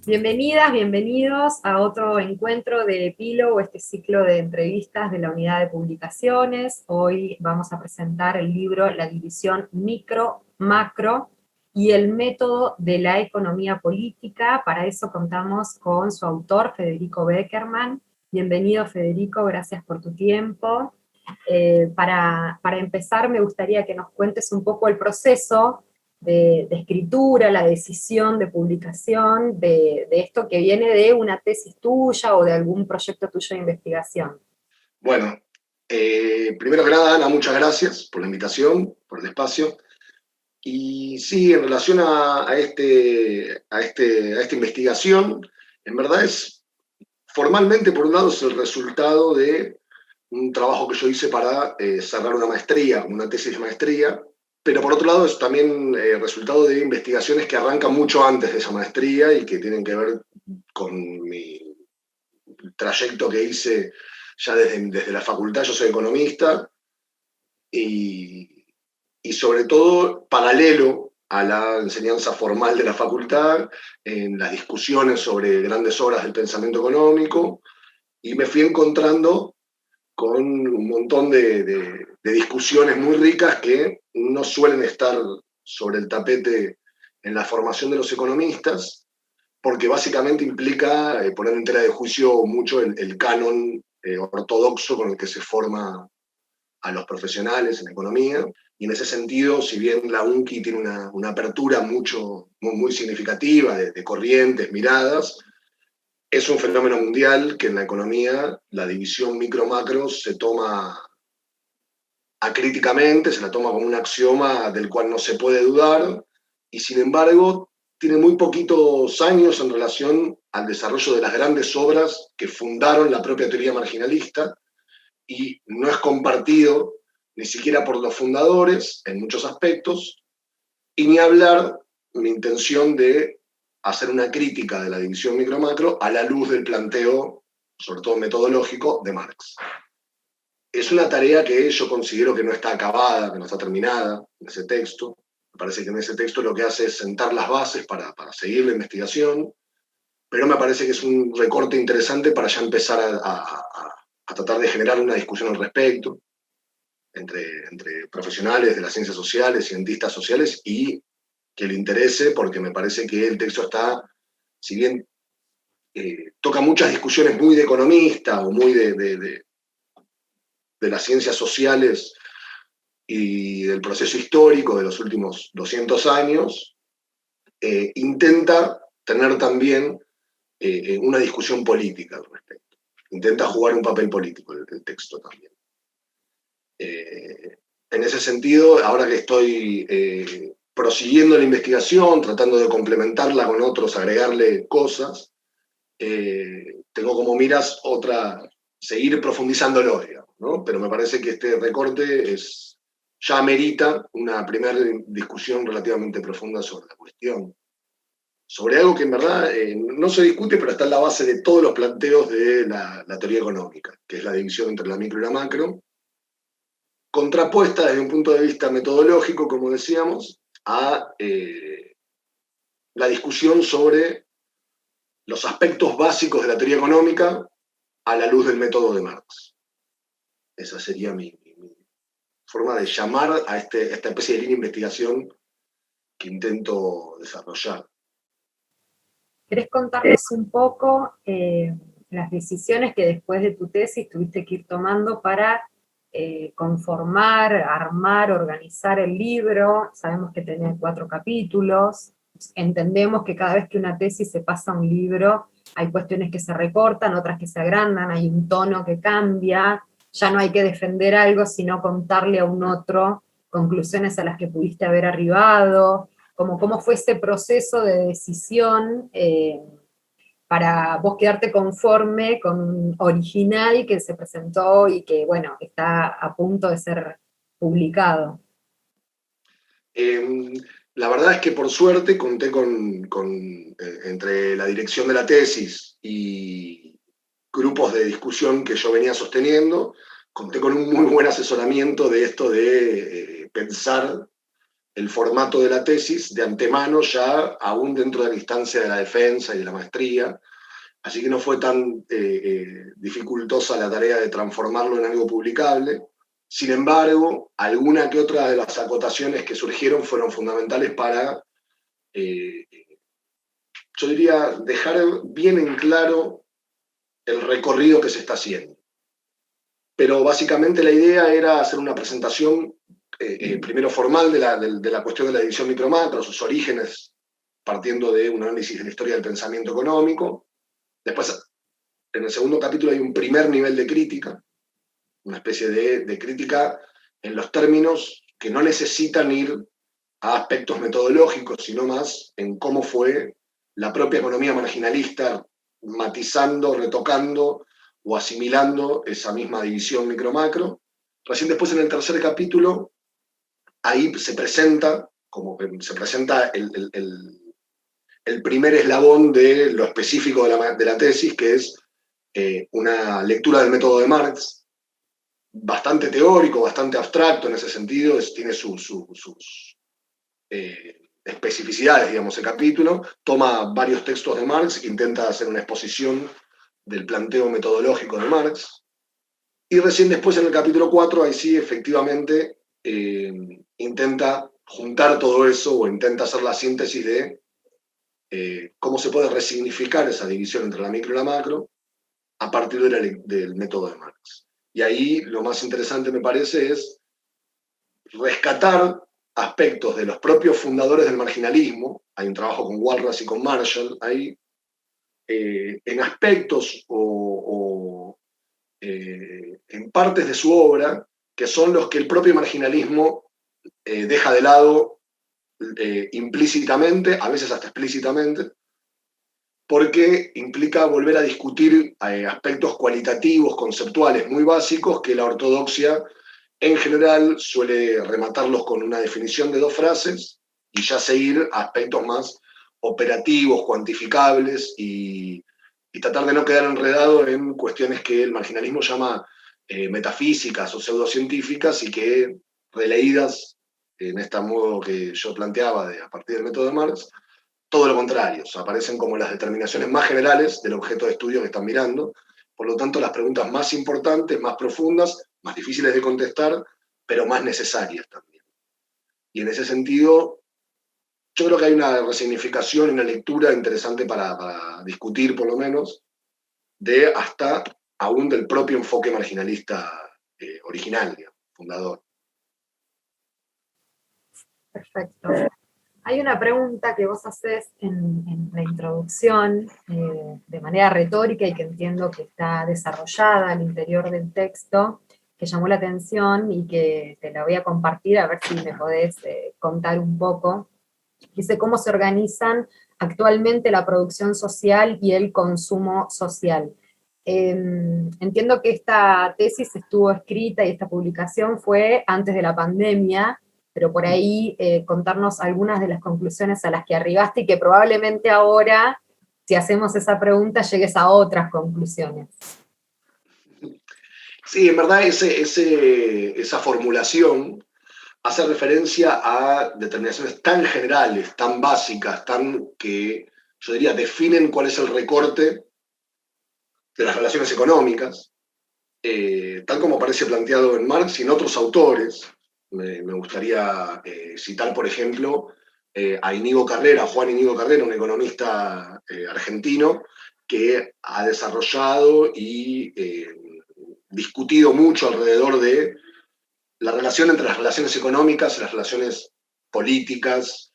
Bienvenidas, bienvenidos a otro encuentro de Epílogo, este ciclo de entrevistas de la Unidad de Publicaciones. Hoy vamos a presentar el libro La división micro-macro y el método de la economía política. Para eso contamos con su autor, Federico Beckerman. Bienvenido, Federico, gracias por tu tiempo. Para empezar, me gustaría que nos cuentes un poco el proceso de escritura, la decisión de publicación, de esto que viene de una tesis tuya o de algún proyecto tuyo de investigación. Bueno, primero que nada, Ana, muchas gracias por la invitación, por el espacio. Y sí, en relación a esta investigación, en verdad formalmente, por un lado, es el resultado de un trabajo que yo hice para cerrar una maestría, una tesis de maestría, pero por otro lado es también resultado de investigaciones que arrancan mucho antes de esa maestría y que tienen que ver con mi trayecto que hice ya desde la facultad. Yo soy economista y, y sobre todo paralelo a la enseñanza formal de la facultad, en las discusiones sobre grandes obras del pensamiento económico, y me fui encontrando con un montón de discusiones muy ricas que no suelen estar sobre el tapete en la formación de los economistas, porque básicamente implica poner en tela de juicio mucho el canon ortodoxo con el que se forma a los profesionales en economía. Y en ese sentido, si bien la UNCI tiene una apertura muy significativa de corrientes, miradas, es un fenómeno mundial que en la economía la división micro-macro se toma acríticamente, se la toma como un axioma del cual no se puede dudar, y sin embargo tiene muy poquitos años en relación al desarrollo de las grandes obras que fundaron la propia teoría marginalista, y no es compartido ni siquiera por los fundadores en muchos aspectos, y ni hablar mi intención de hacer una crítica de la división micro-macro a la luz del planteo, sobre todo metodológico, de Marx. Es una tarea que yo considero que no está acabada, que no está terminada en ese texto. Me parece que en ese texto lo que hace es sentar las bases para seguir la investigación, pero me parece que es un recorte interesante para ya empezar a tratar de generar una discusión al respecto entre profesionales de las ciencias sociales, cientistas sociales, y que le interese, porque me parece que el texto está, si bien toca muchas discusiones muy de economista o muy de las ciencias sociales y del proceso histórico de los últimos 200 años, intenta tener también una discusión política al respecto. Intenta jugar un papel político el texto también. En ese sentido, ahora que estoy prosiguiendo la investigación, tratando de complementarla con otros, agregarle cosas, tengo como miras seguir profundizándolo, digamos, ¿no? Pero me parece que este recorte ya amerita una primera discusión relativamente profunda sobre la cuestión. Sobre algo que en verdad no se discute, pero está en la base de todos los planteos de la teoría económica, que es la división entre la micro y la macro, contrapuesta desde un punto de vista metodológico, como decíamos, a la discusión sobre los aspectos básicos de la teoría económica a la luz del método de Marx. Esa sería mi forma de llamar a esta especie de línea de investigación que intento desarrollar. ¿Querés contarnos un poco las decisiones que después de tu tesis tuviste que ir tomando para conformar, armar, organizar el libro? Sabemos que tenés 4 capítulos, entendemos que cada vez que una tesis se pasa a un libro, hay cuestiones que se recortan, otras que se agrandan, hay un tono que cambia, ya no hay que defender algo, sino contarle a un otro conclusiones a las que pudiste haber arribado, como cómo fue ese proceso de decisión para vos quedarte conforme con un original que se presentó y que, bueno, está a punto de ser publicado. La verdad es que por suerte conté entre la dirección de la tesis y grupos de discusión que yo venía sosteniendo, conté con un muy buen asesoramiento de esto de pensar el formato de la tesis de antemano, ya aún dentro de la instancia de la defensa y de la maestría, así que no fue tan dificultosa la tarea de transformarlo en algo publicable. Sin embargo, alguna que otra de las acotaciones que surgieron fueron fundamentales para, yo diría, dejar bien en claro el recorrido que se está haciendo. Pero básicamente la idea era hacer una presentación primero formal de la cuestión de la división micro-macro, sus orígenes, partiendo de un análisis de la historia del pensamiento económico. Después, en el segundo capítulo hay un primer nivel de crítica, una especie de crítica en los términos que no necesitan ir a aspectos metodológicos, sino más en cómo fue la propia economía marginalista matizando, retocando o asimilando esa misma división micro-macro. Recién después, en el tercer capítulo, ahí se presenta, el primer eslabón de lo específico de la tesis, que es una lectura del método de Marx, bastante teórico, bastante abstracto en ese sentido, tiene sus especificidades, digamos, el capítulo, toma varios textos de Marx, intenta hacer una exposición del planteo metodológico de Marx, y recién después en el capítulo 4, ahí sí, efectivamente, intenta juntar todo eso, o intenta hacer la síntesis de cómo se puede resignificar esa división entre la micro y la macro a partir del método de Marx. Y ahí lo más interesante, me parece, es rescatar aspectos de los propios fundadores del marginalismo, hay un trabajo con Walras y con Marshall, ahí, en aspectos o en partes de su obra, que son los que el propio marginalismo deja de lado implícitamente, a veces hasta explícitamente, porque implica volver a discutir aspectos cualitativos, conceptuales muy básicos que la ortodoxia en general suele rematarlos con una definición de 2 frases y ya seguir a aspectos más operativos, cuantificables y tratar de no quedar enredado en cuestiones que el marginalismo llama metafísicas o pseudocientíficas y que, releídas en este modo que yo planteaba a partir del método de Marx, todo lo contrario, o sea, aparecen como las determinaciones más generales del objeto de estudio que están mirando. Por lo tanto, las preguntas más importantes, más profundas, más difíciles de contestar, pero más necesarias también. Y en ese sentido, yo creo que hay una resignificación y una lectura interesante para discutir, por lo menos, de hasta aún del propio enfoque marginalista original, digamos, fundador. Perfecto. Hay una pregunta que vos haces en la introducción de manera retórica y que entiendo que está desarrollada al interior del texto, que llamó la atención y que te la voy a compartir a ver si me podés contar un poco. Dice cómo se organizan actualmente la producción social y el consumo social. Entiendo que esta tesis estuvo escrita y esta publicación fue antes de la pandemia, pero por ahí contarnos algunas de las conclusiones a las que arribaste y que probablemente ahora, si hacemos esa pregunta, llegues a otras conclusiones. Sí, en verdad esa formulación hace referencia a determinaciones tan generales, tan básicas, tan que, yo diría, definen cuál es el recorte de las relaciones económicas, tal como aparece planteado en Marx y en otros autores. Me gustaría citar, por ejemplo, a Íñigo Carrera, Juan Íñigo Carrera, un economista argentino, que ha desarrollado y discutido mucho alrededor de la relación entre las relaciones económicas y las relaciones políticas,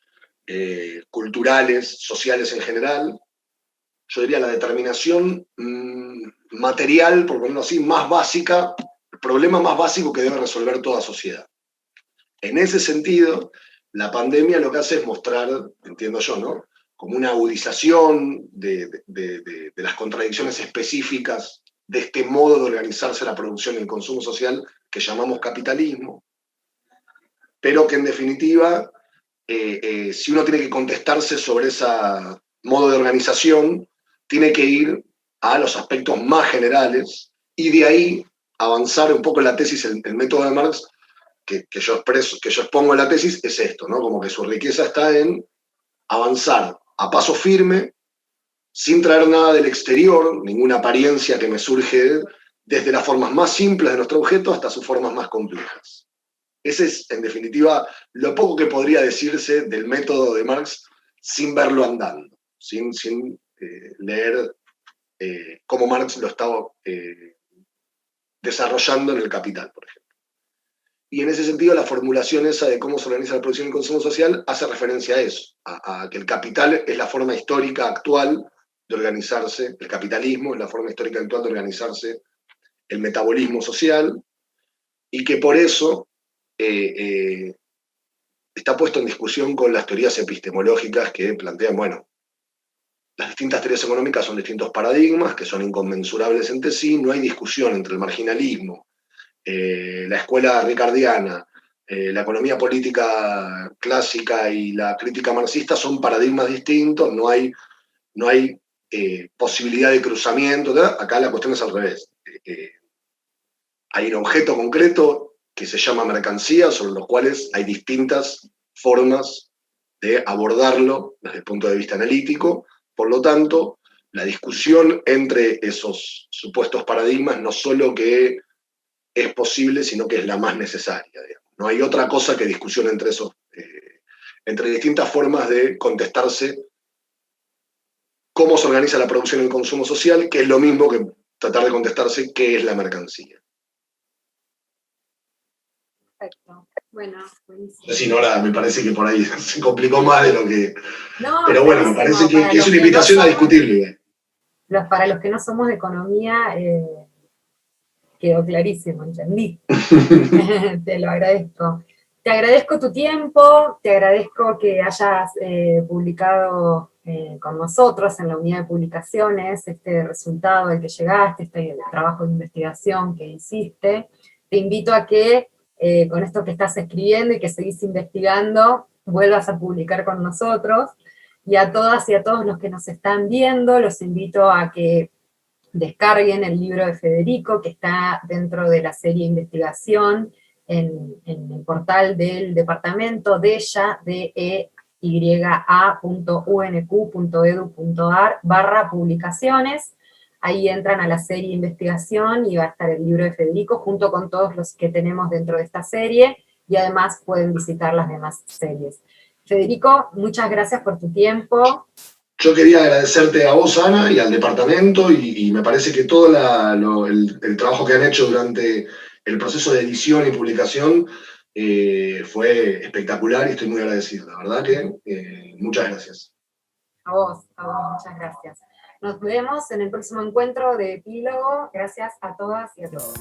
culturales, sociales en general. Yo diría la determinación material, por ponerlo así, más básica, el problema más básico que debe resolver toda sociedad. En ese sentido, la pandemia lo que hace es mostrar, entiendo yo, ¿no?, como una agudización de las contradicciones específicas de este modo de organizarse la producción y el consumo social que llamamos capitalismo, pero que en definitiva, si uno tiene que contestarse sobre ese modo de organización, tiene que ir a los aspectos más generales y de ahí avanzar un poco en la tesis, el método de Marx, que yo expongo en la tesis es esto, ¿no? Como que su riqueza está en avanzar a paso firme, sin traer nada del exterior, ninguna apariencia que me surge desde las formas más simples de nuestro objeto hasta sus formas más complejas. Ese es, en definitiva, lo poco que podría decirse del método de Marx sin verlo andando, sin leer cómo Marx lo estaba desarrollando en El Capital, por ejemplo. Y en ese sentido, la formulación esa de cómo se organiza la producción y el consumo social hace referencia a eso, a que el capital es la forma histórica actual de organizarse, el capitalismo es la forma histórica actual de organizarse el metabolismo social, y que por eso está puesto en discusión con las teorías epistemológicas que plantean, bueno, las distintas teorías económicas son distintos paradigmas que son inconmensurables entre sí, no hay discusión entre el marginalismo, la escuela ricardiana, la economía política clásica y la crítica marxista son paradigmas distintos, no hay posibilidad de cruzamiento, ¿verdad? Acá la cuestión es al revés. Hay un objeto concreto que se llama mercancía, sobre los cuales hay distintas formas de abordarlo desde el punto de vista analítico. Por lo tanto, la discusión entre esos supuestos paradigmas no solo que es posible, sino que es la más necesaria. Digamos. No hay otra cosa que discusión entre esos, entre distintas formas de contestarse cómo se organiza la producción y el consumo social, que es lo mismo que tratar de contestarse qué es la mercancía. Perfecto. Bueno, buenísimo. Sí, Nora, me parece que por ahí se complicó más de lo que... No, pero bueno, me parece que es una que invitación no a discutirlo. para los que no somos de economía, quedó clarísimo, entendí. Te lo agradezco. Te agradezco tu tiempo, te agradezco que hayas publicado con nosotros en la unidad de publicaciones este resultado al que llegaste, este trabajo de investigación que hiciste. Te invito a que con esto que estás escribiendo y que seguís investigando, vuelvas a publicar con nosotros. Y a todas y a todos los que nos están viendo, los invito a que descarguen el libro de Federico, que está dentro de la serie investigación en el portal del departamento deya.unq.edu.ar/publicaciones. Ahí entran a la serie investigación y va a estar el libro de Federico junto con todos los que tenemos dentro de esta serie, y además pueden visitar las demás series. Federico, muchas gracias por tu tiempo. Yo quería agradecerte a vos, Ana, y al departamento, y me parece que todo el trabajo que han hecho durante el proceso de edición y publicación fue espectacular y estoy muy agradecido. La verdad que muchas gracias. A vos, muchas gracias. Nos vemos en el próximo encuentro de Epílogo. Gracias a todas y a todos.